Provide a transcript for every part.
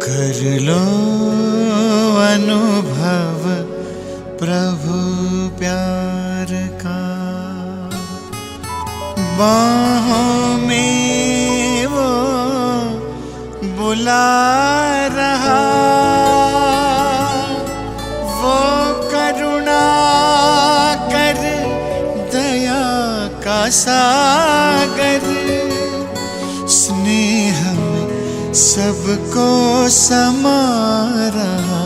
कर लो अनुभव प्रभु प्यार का, बाहों में वो बुला रहा, वो करुणा कर दया का सागर, स्नेह में सबको समा रहा।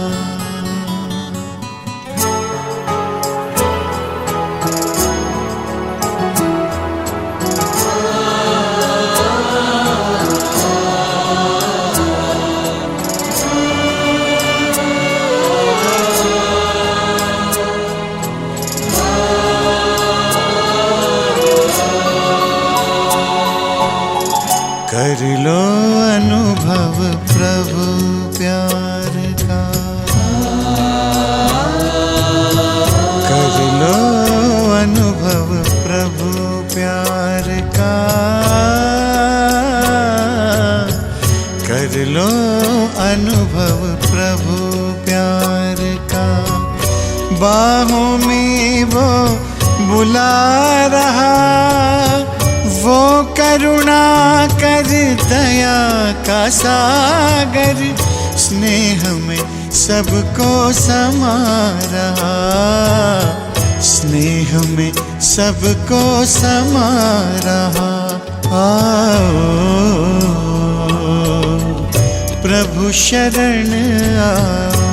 कर लो अनुभव प्रभु प्यार का, कर लो अनुभव प्रभु प्यार का, कर लो अनुभव प्रभु प्यार का, बाहों में वो बुला रहा, वो करुणा कर दया का सागर, स्नेह में सबको समा रहा, स्नेह में सबको समा रहा। आओ प्रभु शरण आओ,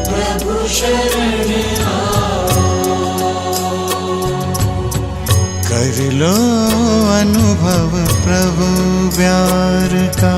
प्रभु शरण कर लो अनुभव प्रभु प्यार का।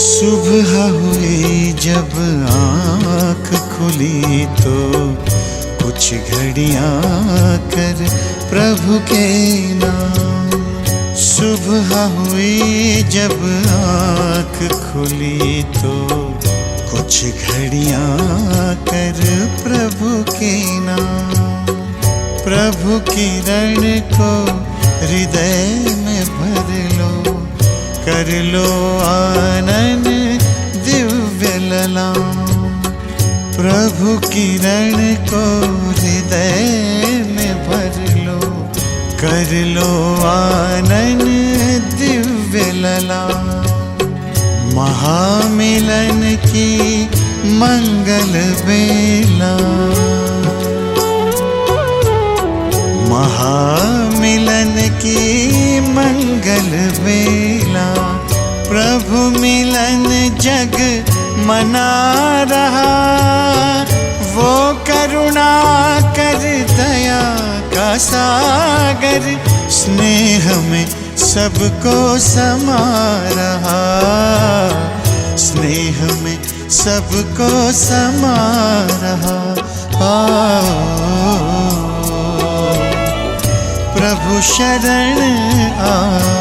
सुबह हुई जब आँख खुली तो कुछ घड़ियाँ कर प्रभु के नाम, सुबह हुई जब आँख खुली तो कुछ घड़ियाँ कर प्रभु के नाम, प्रभु किरण को हृदय में भर लो, कर लो आनंद दिव्य ललाम, प्रभु किरण को हृदय में भर लो, कर लो आनंद दिव्य ललाम, महामिलन की मंगल बेला, महामिलन की मंगल बेला, प्रभु मिलन जग मना रहा, वो करुणा कर दया का सागर, स्नेह में सबको समा रहा, स्नेह में सबको समा रहा। प्रभु शरण आओ,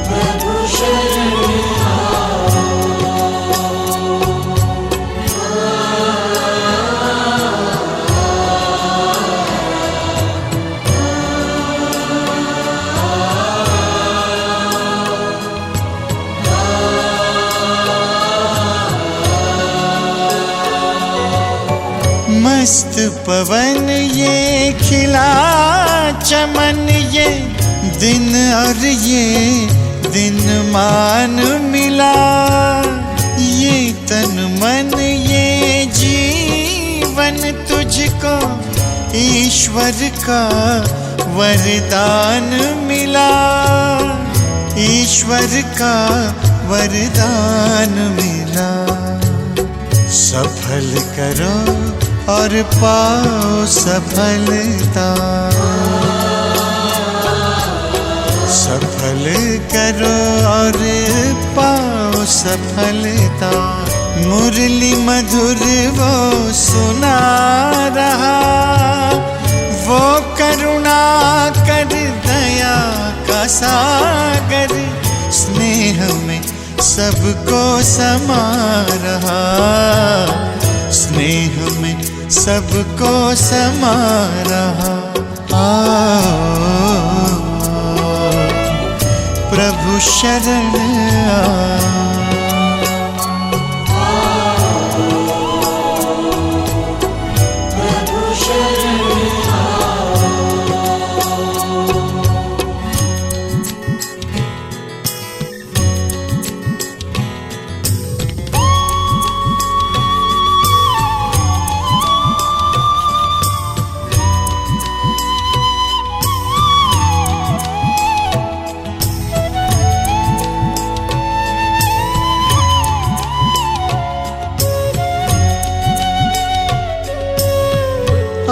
प्रभु शरण मस्त पवन ये खिला चमन, ये दिन और ये दिन मान मिला, ये तन मन ये जीवन तुझको ईश्वर का वरदान मिला, ईश्वर का वरदान मिला। सफल करो और पाओ सफलता। फल करो और पाओ सफलता। मुरली मधुर वो सुना रहा, वो करुणा कर दया का सागर, स्नेह में सबको समा रहा, स्नेह में सबको समा रहा। आओ प्रभु शरण आओ।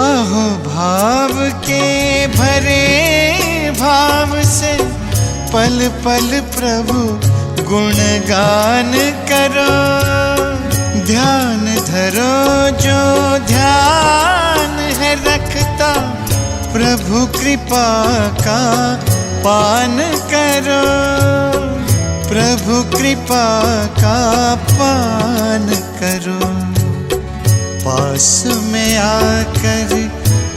अहो भाव के भरे भाव से पल पल प्रभु गुणगान करो। ध्यान धरो जो ध्यान है रखता, प्रभु कृपा का पान करो, प्रभु कृपा का पान करो। पास में आकर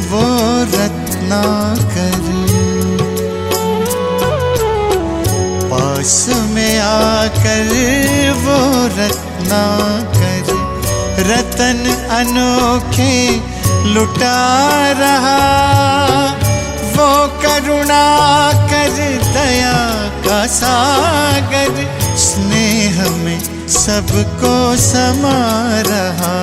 वो रत्नाकर, पास में आकर वो रत्नाकर, रतन अनोखे लुटा रहा। वो करुणा कर दया का सागर, स्नेह में सबको समा रहा,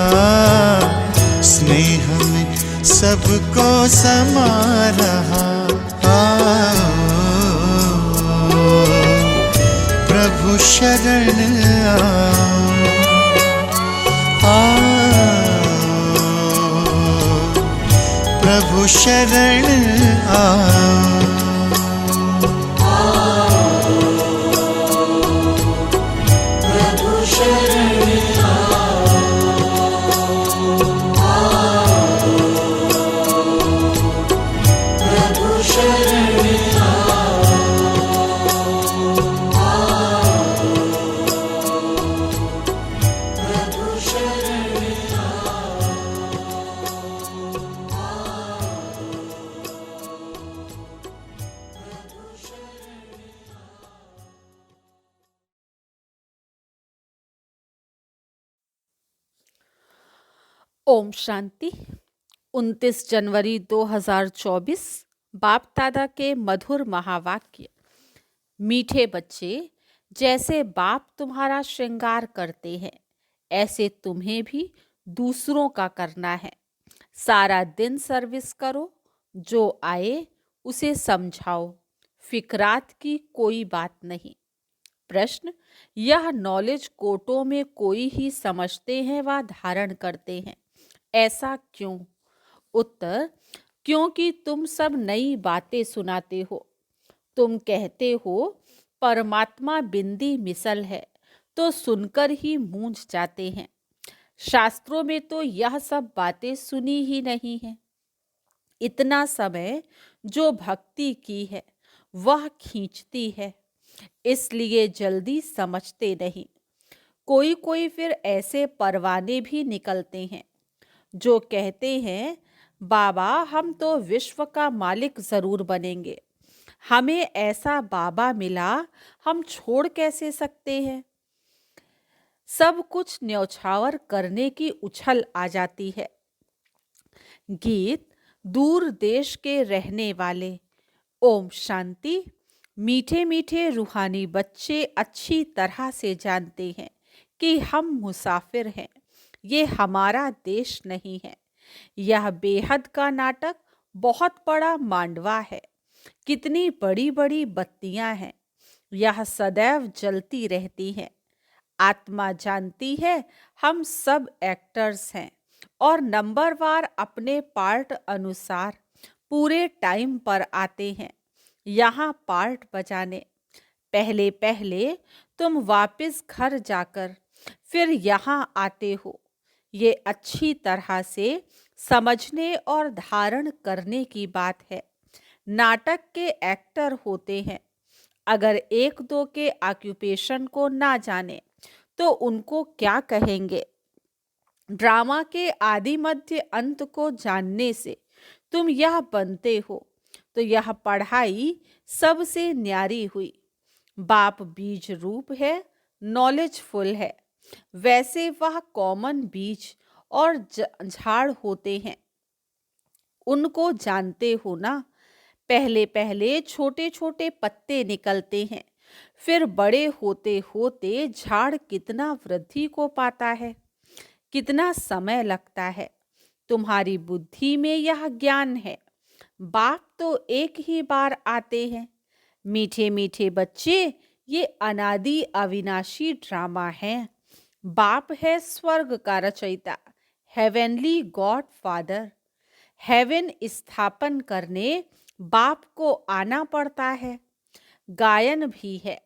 स्नेह में सबको समा रहा। प्रभु शरण आओ, प्रभु शरण आओ। ओम शांति। 29 जनवरी 2024 बाप दादा के मधुर महावाक्य। मीठे बच्चे, जैसे बाप तुम्हारा श्रृंगार करते हैं, ऐसे तुम्हें भी दूसरों का करना है। सारा दिन सर्विस करो, जो आए उसे समझाओ, फिक्रात की कोई बात नहीं। प्रश्न: यह नॉलेज कोटों में कोई ही समझते हैं व धारण करते हैं, ऐसा क्यों? उत्तर: क्योंकि तुम सब नई बातें सुनाते हो। तुम कहते हो परमात्मा बिंदी मिसल है, तो सुनकर ही मूंझ जाते हैं। शास्त्रों में तो यह सब बातें सुनी ही नहीं है। इतना समय जो भक्ति की है वह खींचती है, इसलिए जल्दी समझते नहीं। कोई कोई फिर ऐसे परवाने भी निकलते हैं जो कहते हैं, बाबा हम तो विश्व का मालिक जरूर बनेंगे, हमें ऐसा बाबा मिला, हम छोड़ कैसे सकते हैं। सब कुछ न्यौछावर करने की उछल आ जाती है। गीत। दूर देश के रहने वाले। ओम शांति। मीठे मीठे रूहानी बच्चे अच्छी तरह से जानते हैं कि हम मुसाफिर हैं, ये हमारा देश नहीं है। यह बेहद का नाटक बहुत बड़ा मांडवा है। कितनी बड़ी बड़ी बत्तियां हैं, यह सदैव जलती रहती हैं। आत्मा जानती है हम सब एक्टर्स हैं और नंबरवार अपने पार्ट अनुसार पूरे टाइम पर आते हैं यहाँ पार्ट बजाने। पहले पहले तुम वापस घर जाकर फिर यहाँ आते हो। ये अच्छी तरह से समझने और धारण करने की बात है। नाटक के एक्टर होते हैं। अगर एक दो के ऑक्यूपेशन को ना जाने तो उनको क्या कहेंगे। ड्रामा के आदि मध्य अंत को जानने से तुम यह बनते हो तो यह पढ़ाई सबसे न्यारी हुई। बाप बीज रूप है, नॉलेजफुल है। वैसे वह कॉमन बीज और झाड़ होते हैं, उनको जानते हो ना। पहले पहले छोटे छोटे पत्ते निकलते हैं, फिर बड़े होते होते झाड़ कितना वृद्धि को पाता है, कितना समय लगता है। तुम्हारी बुद्धि में यह ज्ञान है। बाप तो एक ही बार आते हैं। मीठे मीठे बच्चे, ये अनादि अविनाशी ड्रामा है। बाप है स्वर्ग का रचयिता, हेवनली गॉड फादर। हेवन स्थापन करने बाप को आना पड़ता है। गायन भी है,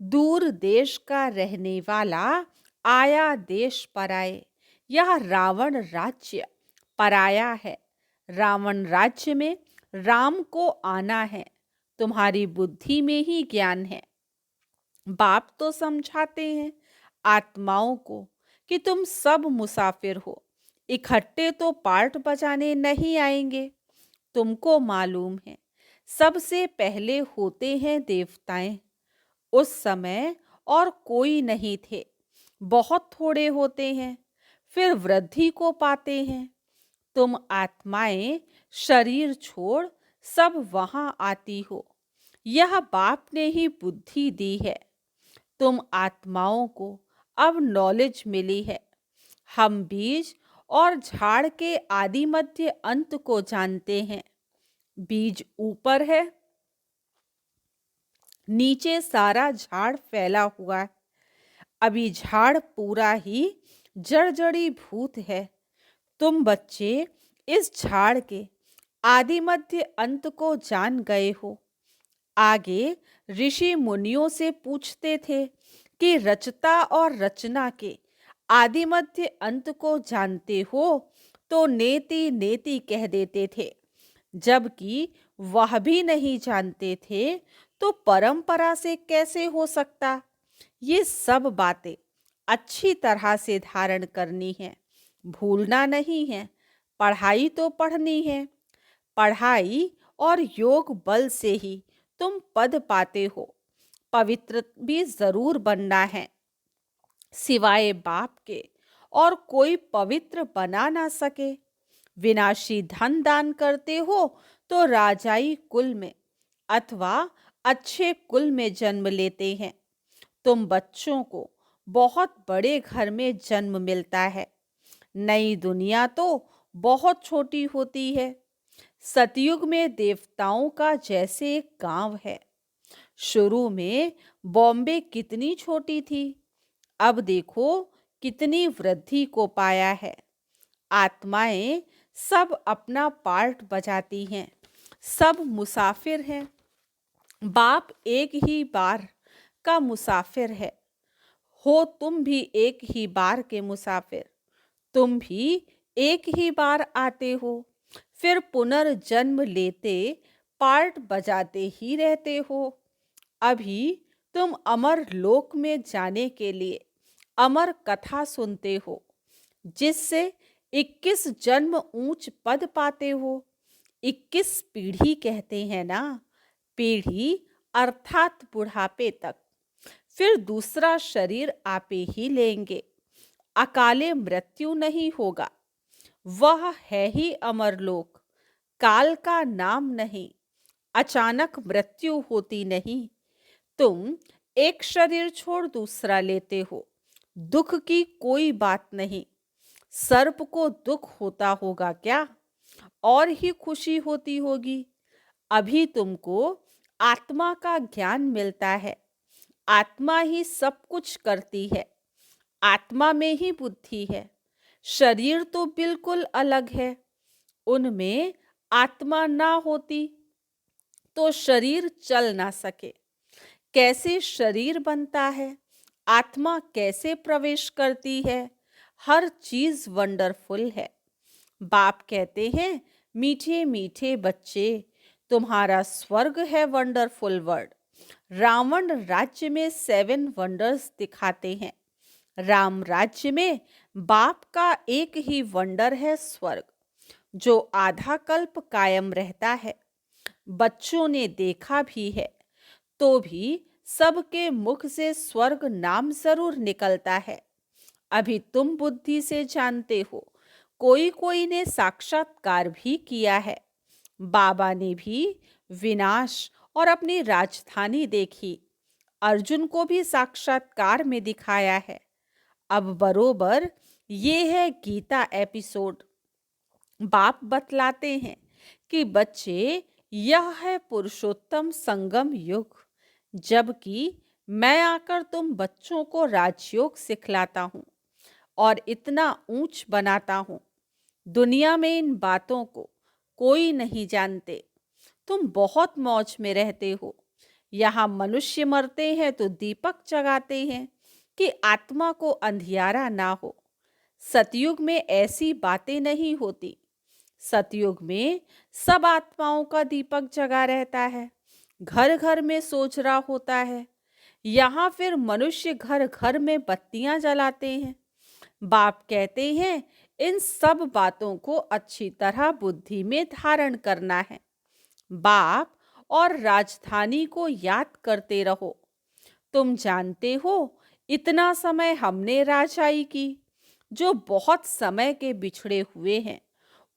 दूर देश का रहने वाला आया देश पराए। यह रावण राज्य पराया है। रावण राज्य में राम को आना है। तुम्हारी बुद्धि में ही ज्ञान है। बाप तो समझाते हैं आत्माओं को कि तुम सब मुसाफिर हो, इकट्ठे तो पार्ट बजाने नहीं आएंगे। तुमको मालूम है सबसे पहले होते हैं देवताएं। उस समय और कोई नहीं थे, बहुत थोड़े होते हैं, फिर वृद्धि को पाते हैं। तुम आत्माएं शरीर छोड़ सब वहां आती हो। यह बाप ने ही बुद्धि दी है। तुम आत्माओं को अब नॉलेज मिली है। हम बीज और झाड़ के आदि मध्य अंत को जानते हैं। बीज ऊपर है, नीचे सारा झाड़ फैला हुआ है। अभी झाड़ पूरा ही जड़जड़ी भूत है। तुम बच्चे इस झाड़ के आदि मध्य अंत को जान गए हो। आगे ऋषि मुनियों से पूछते थे कि रचता और रचना के आदि मध्य अंत को जानते हो, तो नेति नेति कह देते थे। जबकि वह भी नहीं जानते थे तो परंपरा से कैसे हो सकता। ये सब बातें अच्छी तरह से धारण करनी है, भूलना नहीं है। पढ़ाई तो पढ़नी है। पढ़ाई और योग बल से ही तुम पद पाते हो। पवित्र भी जरूर बनना है। सिवाय बाप के और कोई पवित्र बना ना सके। विनाशी धन दान करते हो तो राजाई कुल में अथवा अच्छे कुल में जन्म लेते हैं। तुम बच्चों को बहुत बड़े घर में जन्म मिलता है। नई दुनिया तो बहुत छोटी होती है। सतयुग में देवताओं का जैसे एक गांव है। शुरू में बॉम्बे कितनी छोटी थी, अब देखो कितनी वृद्धि को पाया है। आत्माएं सब अपना पार्ट बजाती हैं, सब मुसाफिर हैं। बाप एक ही बार का मुसाफिर है। हो तुम भी एक ही बार के मुसाफिर। तुम भी एक ही बार आते हो, फिर पुनर्जन्म लेते पार्ट बजाते ही रहते हो। अभी तुम अमर लोक में जाने के लिए अमर कथा सुनते हो, जिससे 21 जन्म ऊंच पद पाते हो। 21 पीढ़ी कहते हैं ना, पीढ़ी अर्थात बुढ़ापे तक। फिर दूसरा शरीर आपे ही लेंगे। अकाले मृत्यु नहीं होगा। वह है ही अमरलोक। काल का नाम नहीं, अचानक मृत्यु होती नहीं। तुम एक शरीर छोड़ दूसरा लेते हो, दुख की कोई बात नहीं। सर्प को दुख होता होगा क्या, और ही खुशी होती होगी। अभी तुमको आत्मा का ज्ञान मिलता है। आत्मा ही सब कुछ करती है। आत्मा में ही बुद्धि है। शरीर तो बिल्कुल अलग है। उनमें आत्मा ना होती तो शरीर चल ना सके। कैसे शरीर बनता है, आत्मा कैसे प्रवेश करती है, हर चीज वंडरफुल है। बाप कहते हैं, मीठे मीठे बच्चे, तुम्हारा स्वर्ग है वंडरफुल वर्ड। रावण राज्य में 7 वंडर्स दिखाते हैं। राम राज्य में बाप का एक ही वंडर है स्वर्ग, जो आधा कल्प कायम रहता है। बच्चों ने देखा भी है, तो भी सबके मुख से स्वर्ग नाम जरूर निकलता है। अभी तुम बुद्धि से जानते हो, कोई कोई ने साक्षात्कार भी किया है। बाबा ने भी विनाश और अपनी राजधानी देखी। अर्जुन को भी साक्षात्कार में दिखाया है। अब बरोबर ये है गीता एपिसोड। बाप बतलाते हैं कि बच्चे, यह है पुरुषोत्तम संगम युग, जबकि मैं आकर तुम बच्चों को राजयोग सिखलाता हूँ और इतना ऊंच बनाता हूँ। दुनिया में इन बातों को कोई नहीं जानते। तुम बहुत मौज में रहते हो। यहाँ मनुष्य मरते हैं तो दीपक जगाते हैं कि आत्मा को अंधियारा ना हो। सतयुग में ऐसी बातें नहीं होती। सतयुग में सब आत्माओं का दीपक जगा रहता है, घर घर में सोच रहा होता है। यहाँ फिर मनुष्य घर घर में बत्तियां जलाते हैं। बाप कहते हैं, इन सब बातों को अच्छी तरह बुद्धि में धारण करना है। बाप और राजधानी को याद करते रहो। तुम जानते हो, इतना समय हमने राजाई की। जो बहुत समय के बिछड़े हुए हैं,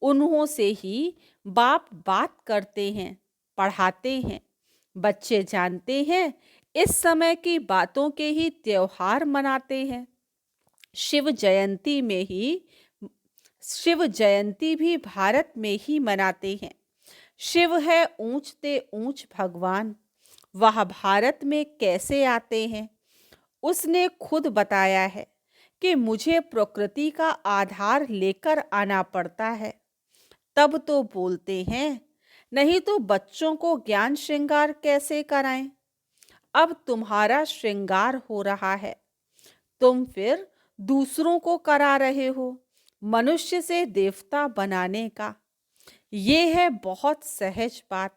उन्हों से ही बाप बात करते हैं, पढ़ाते हैं। बच्चे जानते हैं, इस समय की बातों के ही त्योहार मनाते हैं। शिव जयंती भी भारत में ही मनाते हैं। शिव है ऊंचते ऊंच भगवान। वह भारत में कैसे आते हैं? उसने खुद बताया है कि मुझे प्रकृति का आधार लेकर आना पड़ता है, तब तो बोलते हैं, नहीं तो बच्चों को ज्ञान श्रृंगार कैसे कराएं? अब तुम्हारा श्रृंगार हो रहा है, तुम फिर दूसरों को करा रहे हो मनुष्य से देवता बनाने का। ये है बहुत सहज बात।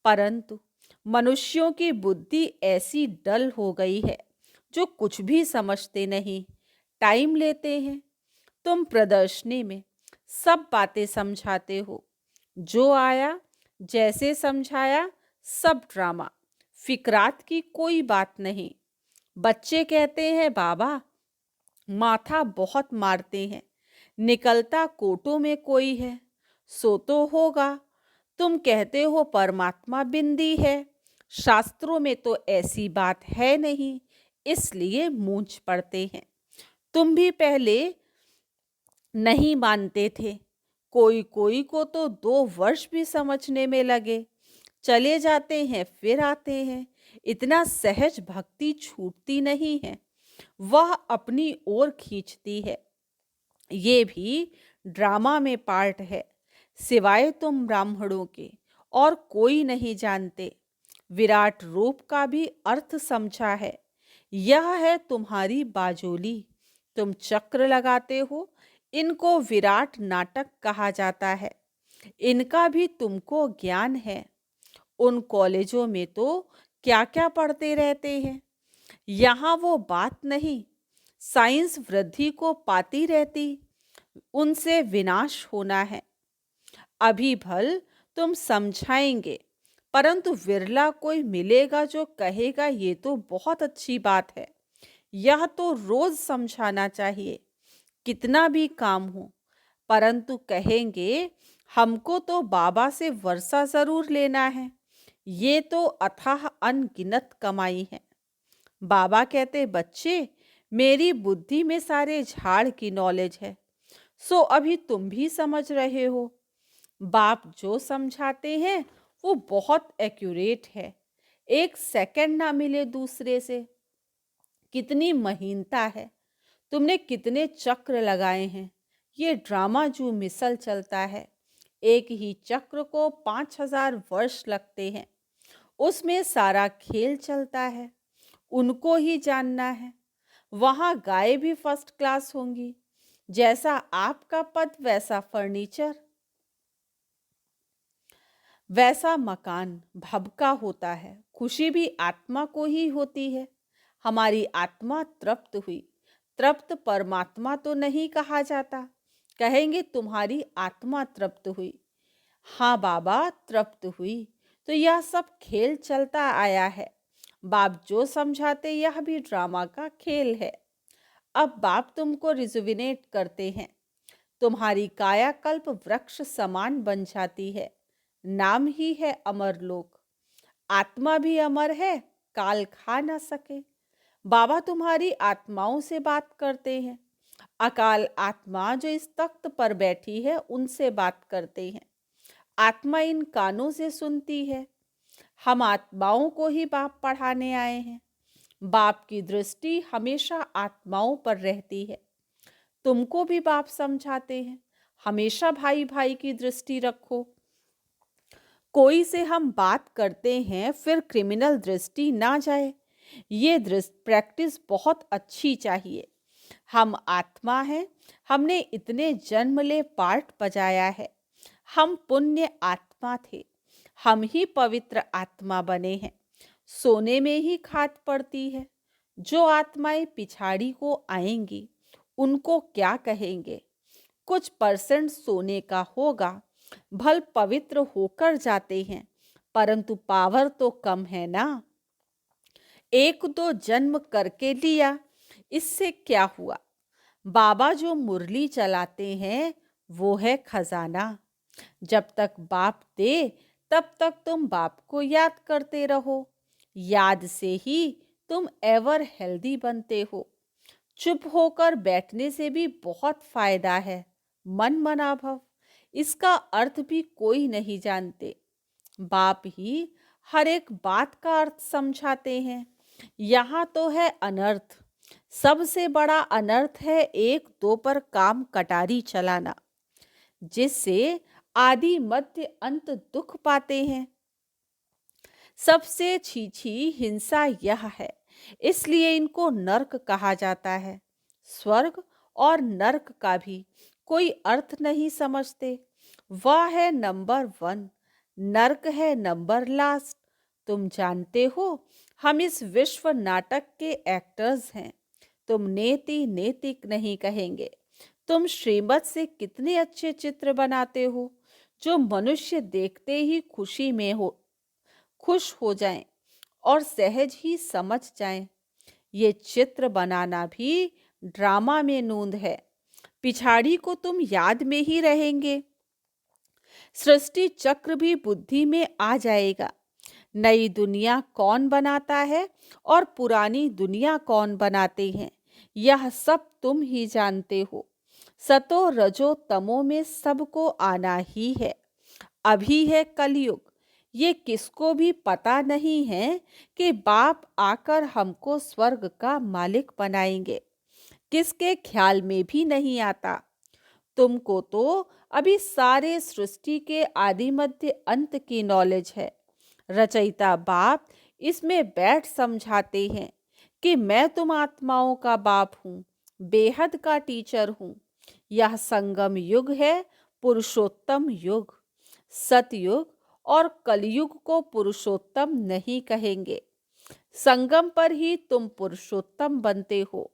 परंतु मनुष्यों की बुद्धि ऐसी डल हो गई है, जो कुछ भी समझते नहीं, टाइम लेते हैं। तुम प्रदर्शनी में सब बातें समझाते हो, जो आया जैसे समझाया, सब ड्रामा, फिक्रात की कोई बात नहीं। बच्चे कहते हैं, बाबा माथा बहुत मारते हैं, निकलता कोटों में कोई है, सो तो होगा। तुम कहते हो परमात्मा बिंदी है, शास्त्रों में तो ऐसी बात है नहीं, इसलिए मूंछ पड़ते हैं। तुम भी पहले नहीं मानते थे। कोई कोई को तो 2 वर्ष भी समझने में लगे। चले जाते हैं फिर आते हैं। इतना सहज भक्ति छूटती नहीं है, वह अपनी ओर खींचती है। ये भी ड्रामा में पार्ट है। सिवाय तुम ब्राह्मणों के और कोई नहीं जानते। विराट रूप का भी अर्थ समझा है। यह है तुम्हारी बाजोली। तुम चक्र लगाते हो, इनको विराट नाटक कहा जाता है। इनका भी तुमको ज्ञान है। उन कॉलेजों में तो क्या क्या पढ़ते रहते हैं, यहाँ वो बात नहीं। साइंस वृद्धि को पाती रहती, उनसे विनाश होना है। अभी भल तुम समझाएंगे, परंतु विरला कोई मिलेगा जो कहेगा ये तो बहुत अच्छी बात है। यह तो रोज समझाना चाहिए, कितना भी काम हो। परंतु कहेंगे, हमको तो बाबा से वर्षा जरूर लेना है। ये तो अथाह अनगिनत कमाई है। बाबा कहते, बच्चे मेरी बुद्धि में सारे झाड़ की नॉलेज है, सो अभी तुम भी समझ रहे हो। बाप जो समझाते हैं वो बहुत एक्यूरेट है। 1 सेकंड ना मिले दूसरे से। कितनी महीनता है। तुमने कितने चक्र लगाए हैं। ये ड्रामा जो मिसल चलता है, एक ही चक्र को 5000 वर्ष लगते हैं। उसमें सारा खेल चलता है, उनको ही जानना है। वहाँ गाय भी फर्स्ट क्लास होंगी। जैसा आपका पद वैसा फर्नीचर, वैसा मकान भबका होता है। खुशी भी आत्मा को ही होती है। हमारी आत्मा तृप्त हुई। तृप्त परमात्मा तो नहीं कहा जाता। कहेंगे तुम्हारी आत्मा तृप्त हुई। हाँ बाबा, तृप्त हुई। तो यह सब खेल चलता आया है। बाप जो समझाते यह भी ड्रामा का खेल है। अब बाप तुमको रिजुविनेट करते हैं। तुम्हारी कायाकल्प वृक्ष समान बन जाती है। नाम ही है अमरलोक। आत्मा भी अमर है, काल खा ना सके। बाबा तुम्हारी आत्माओं से बात करते हैं। अकाल आत्मा जो इस तख्त पर बैठी है उनसे बात करते हैं। आत्मा इन कानों से सुनती है। हम आत्माओं को ही बाप पढ़ाने आए हैं। बाप की दृष्टि हमेशा आत्माओं पर रहती है। तुमको भी बाप समझाते हैं, हमेशा भाई भाई की दृष्टि रखो। कोई से हम बात करते हैं फिर क्रिमिनल दृष्टि ना जाए। ये प्रैक्टिस बहुत अच्छी चाहिए। हम आत्मा हैं, हमने इतने जन्म ले पार्ट बजाया है। हम पुण्य आत्मा थे, हम ही पवित्र आत्मा बने हैं। सोने में ही खाद पड़ती है। जो आत्माएं पिछाड़ी को आएंगी उनको क्या कहेंगे? कुछ परसेंट सोने का होगा, भल पवित्र होकर जाते हैं, परंतु पावर तो कम है ना। एक दो जन्म करके लिया, इससे क्या हुआ? बाबा जो मुरली चलाते हैं वो है खजाना। जब तक बाप दे तब तक तुम बाप को याद करते रहो। याद से ही तुम एवर हेल्दी बनते हो। चुप होकर बैठने से भी बहुत फायदा है। मन मना भव, इसका अर्थ भी कोई नहीं जानते। बाप ही हर एक बात का अर्थ समझाते हैं। यहाँ तो है अनर्थ। सबसे बड़ा अनर्थ है एक दो पर काम कटारी चलाना, जिससे आदि मध्य अंत दुख पाते हैं। सबसे छीछी हिंसा यह है, इसलिए इनको नरक कहा जाता है। स्वर्ग और नरक का भी कोई अर्थ नहीं समझते। वह है नंबर 1, नरक है नंबर लास्ट। तुम जानते हो हम इस विश्व नाटक के एक्टर्स हैं। तुम नेति नैतिक नहीं कहेंगे। तुम श्रीमत से कितने अच्छे चित्र बनाते हो जो मनुष्य देखते ही खुश हो जाएं और सहज ही समझ जाएं। ये चित्र बनाना भी ड्रामा में नूंद है। पिछाड़ी को तुम याद में ही रहेंगे। सृष्टि चक्र भी बुद्धि में आ जाएगा। नई दुनिया कौन बनाता है और पुरानी दुनिया कौन बनाते हैं, यह सब तुम ही जानते हो। सतो रजो तमो में सबको आना ही है। अभी है कलयुग। ये किसको भी पता नहीं है कि बाप आकर हमको स्वर्ग का मालिक बनाएंगे। किसके ख्याल में भी नहीं आता। तुमको तो अभी सारे सृष्टि के आदि मध्य अंत की नॉलेज है। रचयिता बाप इसमें बैठ समझाते हैं कि मैं तुम आत्माओं का बाप हूँ, बेहद का टीचर हूँ। यह संगम युग है, पुरुषोत्तम युग। सतयुग और कलयुग को पुरुषोत्तम नहीं कहेंगे। संगम पर ही तुम पुरुषोत्तम बनते हो।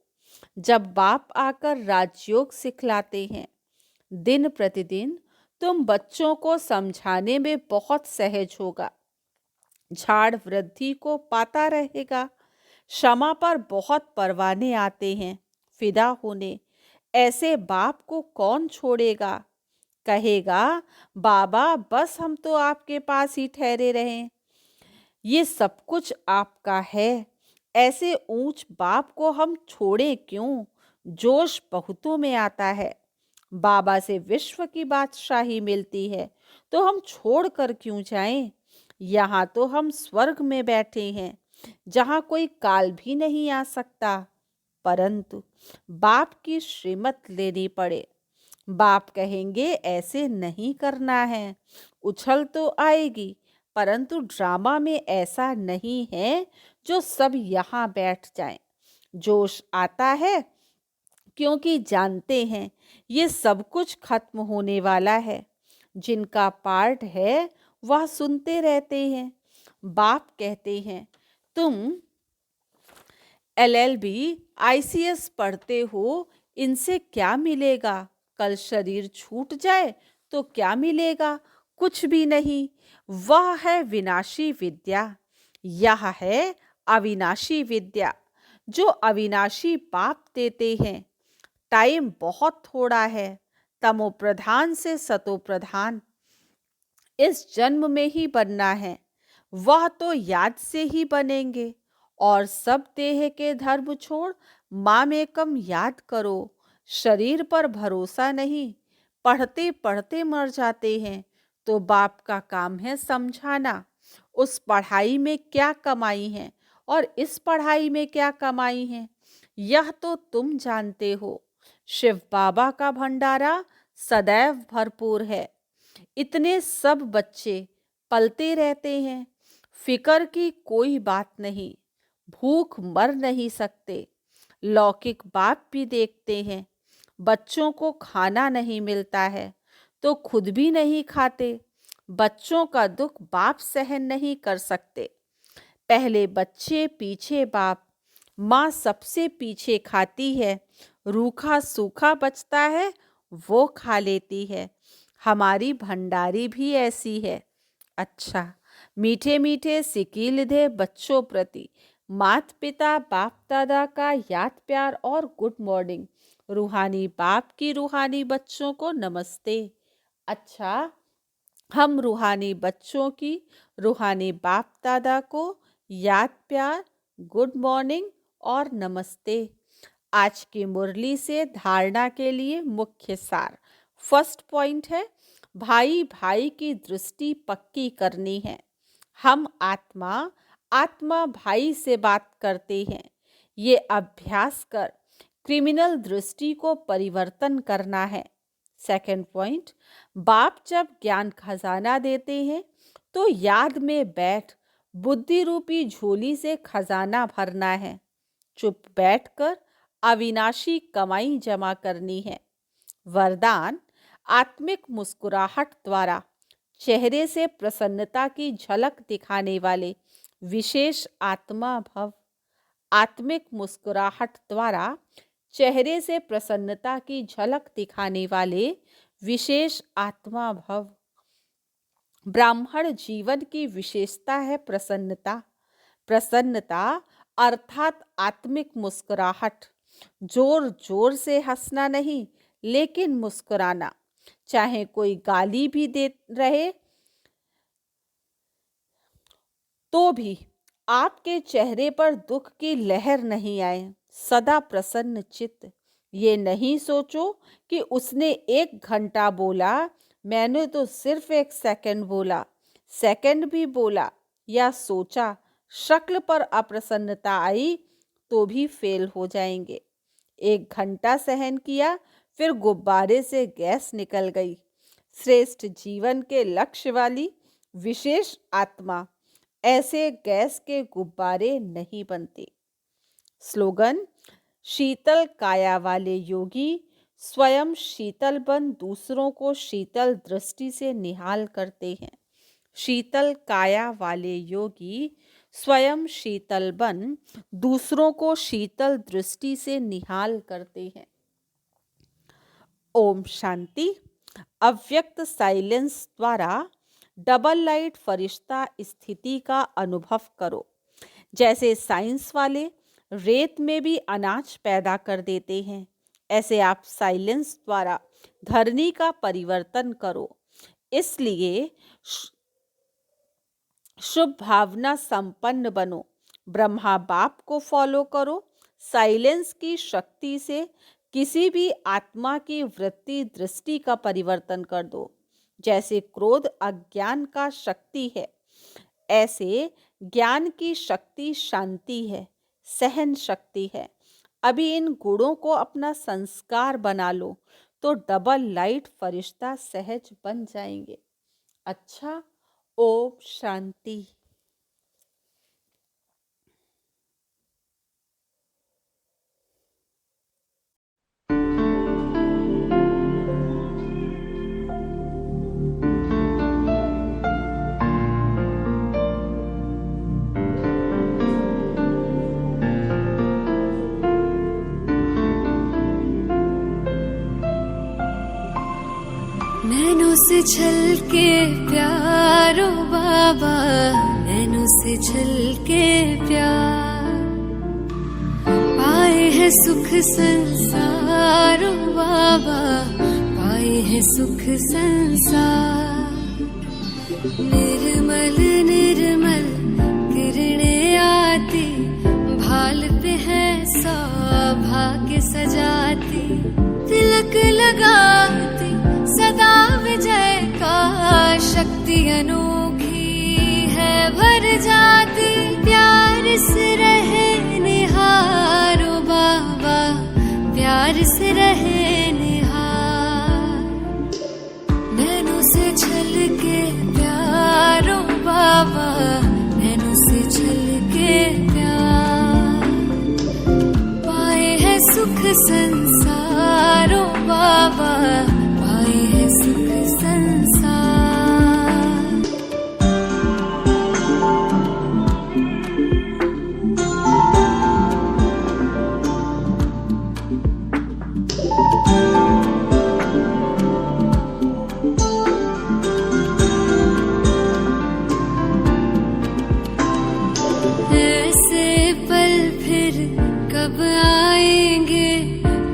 जब बाप आकर राजयोग सिखलाते हैं, दिन प्रतिदिन तुम बच्चों को समझाने में बहुत सहज होगा। झाड़ वृद्धि को पाता रहेगा। क्षमा पर बहुत परवाने आते हैं फिदा होने। ऐसे बाप को कौन छोड़ेगा? कहेगा बाबा बस हम तो आपके पास ही ठहरे रहें। ये सब कुछ आपका है। ऐसे ऊंच बाप को हम छोड़े क्यों? जोश बहुतों में आता है। बाबा से विश्व की बादशाही मिलती है तो हम छोड़ कर क्यों जाएं? यहाँ तो हम स्वर्ग में बैठे हैं जहाँ कोई काल भी नहीं आ सकता, परंतु बाप की श्रीमत लेनी पड़े। बाप कहेंगे ऐसे नहीं करना है। उछल तो आएगी परंतु ड्रामा में ऐसा नहीं है जो सब यहाँ बैठ जाएं। जोश आता है क्योंकि जानते हैं ये सब कुछ खत्म होने वाला है। जिनका पार्ट है वह सुनते रहते हैं। बाप कहते हैं, तुम LLB ICS पढ़ते हो, इनसे क्या मिलेगा? कल शरीर छूट जाए तो क्या मिलेगा? कुछ भी नहीं। वह है विनाशी विद्या, यह है अविनाशी विद्या, जो अविनाशी बाप देते हैं। टाइम बहुत थोड़ा है, तमो प्रधान से सतो प्रधान इस जन्म में ही बनना है। वह तो याद से ही बनेंगे। और सब देह के धर्म छोड़ माम एकम याद करो। शरीर पर भरोसा नहीं, पढ़ते पढ़ते मर जाते हैं। तो बाप का काम है समझाना, उस पढ़ाई में क्या कमाई है और इस पढ़ाई में क्या कमाई है, यह तो तुम जानते हो। शिव बाबा का भंडारा सदैव भरपूर है। इतने सब बच्चे पलते रहते हैं, फिकर की कोई बात नहीं। भूख मर नहीं सकते। लौकिक बाप भी देखते हैं, बच्चों को खाना नहीं मिलता है तो खुद भी नहीं खाते। बच्चों का दुख बाप सहन नहीं कर सकते। पहले बच्चे पीछे बाप। माँ सबसे पीछे खाती है, रूखा सूखा बचता है वो खा लेती है। हमारी भंडारी भी ऐसी है। अच्छा, मीठे मीठे सिकीलिधे बच्चों प्रति माता पिता बाप दादा का याद प्यार और गुड मॉर्निंग। रूहानी बाप की रूहानी बच्चों को नमस्ते। अच्छा, हम रूहानी बच्चों की रूहानी बाप दादा को याद प्यार, गुड मॉर्निंग और नमस्ते। आज की मुरली से धारणा के लिए मुख्य सार। फर्स्ट पॉइंट है, भाई भाई की दृष्टि पक्की करनी है। हम आत्मा आत्मा भाई से बात करते हैं। ये अभ्यास कर क्रिमिनल दृष्टि को परिवर्तन करना है। सेकंड पॉइंट, बाप जब ज्ञान खजाना देते हैं तो याद में बैठ बुद्धि रूपी झोली से खजाना भरना है। चुप बैठकर अविनाशी कमाई जमा करनी है। वरदान, आत्मिक मुस्कुराहट द्वारा चेहरे से प्रसन्नता की झलक दिखाने वाले विशेष आत्मा भव। आत्मिक मुस्कुराहट द्वारा चेहरे से प्रसन्नता की झलक दिखाने वाले विशेष आत्मा भव। ब्राह्मण जीवन की विशेषता है प्रसन्नता। प्रसन्नता अर्थात आत्मिक मुस्कुराहट। जोर जोर से हंसना नहीं, लेकिन मुस्कुराना। चाहे कोई गाली भी दे रहे तो भी आपके चेहरे पर दुख की लहर नहीं आए। सदा प्रसन्न चित्त। ये नहीं सोचो कि उसने 1 घंटा बोला, मैंने तो सिर्फ 1 सेकंड बोला। सेकंड भी बोला या सोचा, शक्ल पर अप्रसन्नता आई तो भी फेल हो जाएंगे। 1 घंटा सहन किया, फिर गुब्बारे से गैस निकल गई। श्रेष्ठ जीवन के लक्ष्य वाली विशेष आत्मा ऐसे गैस के गुब्बारे नहीं बनते। स्लोगन, शीतल काया वाले योगी स्वयं शीतल बन दूसरों को शीतल दृष्टि से निहाल करते हैं। शीतल काया वाले योगी स्वयं शीतल बन दूसरों को शीतल दृष्टि से निहाल करते हैं। ओम शांति। अव्यक्त साइलेंस द्वारा डबल लाइट फरिश्ता स्थिति का अनुभव करो। जैसे साइंस वाले रेत में भी अनाज पैदा कर देते हैं, ऐसे आप साइलेंस द्वारा धरनी का परिवर्तन करो। इसलिए शुभ भावना संपन्न बनो। ब्रह्मा बाप को फॉलो करो। साइलेंस की शक्ति से किसी भी आत्मा की वृत्ति दृष्टि का परिवर्तन कर दो। जैसे क्रोध अज्ञान का शक्ति है, ऐसे ज्ञान की शक्ति शांति है, सहन शक्ति है। अभी इन गुणों को अपना संस्कार बना लो तो डबल लाइट फरिश्ता सहज बन जाएंगे। अच्छा, ओम शांति। नैनों से छलके प्यारो बाबा, नैनों से छलके प्यार, पाए है सुख संसारो बाबा, पाए है सुख संसार। निर्मल निर्मल किरणें आती, भाल पे है सौभाग्य सजाती, तिलक लगाती सदा विजय का, शक्ति अनोखी है भर जाती। प्यार से रहे निहारो बाबा, प्यार से रहे निहार। नैनों से छलके प्यारो बाबा, नैनों से छलके प्यार, पाए है सुख संसारो बाबा, पाए है सुख संसार। ऐसे पल फिर कब आएंगे,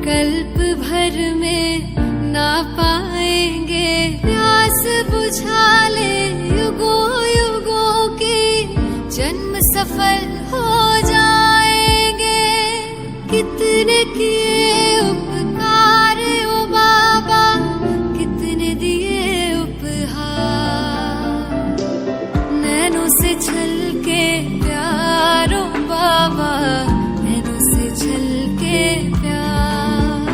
कल्प भर में ना पाएंगे। प्यास बुझा ले युगों युगों की, जन्म सफल हो जाएंगे। कितने किए उपकार ओ बाबा, कितने दिए उपहार। नैनों से छलके प्यारो बाबा, नैनों से छलके प्यार,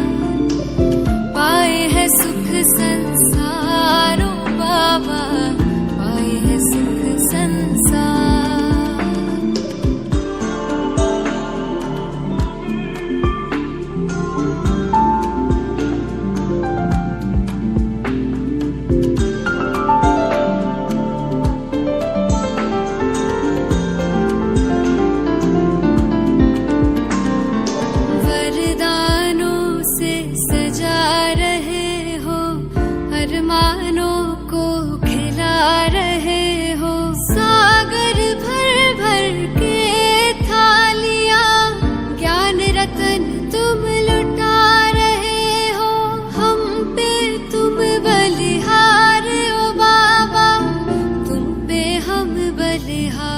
पाए है सुख संसारो बाबा, पाए है सुख संसार। वरदानों से सजा रहे हो, अरमानों को खिला रहे हो। सागर भर भर के थालियां, ज्ञान रतन तुम लुटा रहे हो। हम पे तुम बलिहार ओ बाबा, तुम पे हम बलिहार।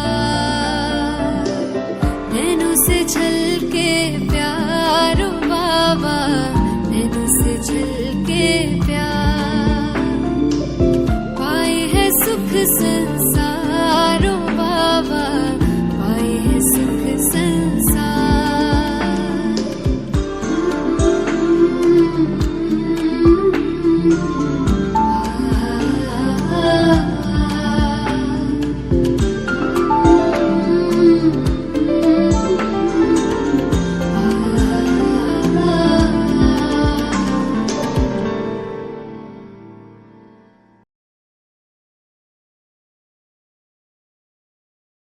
नैनों से छलके प्यारो बाबा, नैनों से छलके प्यार, पाए है सुख संसार।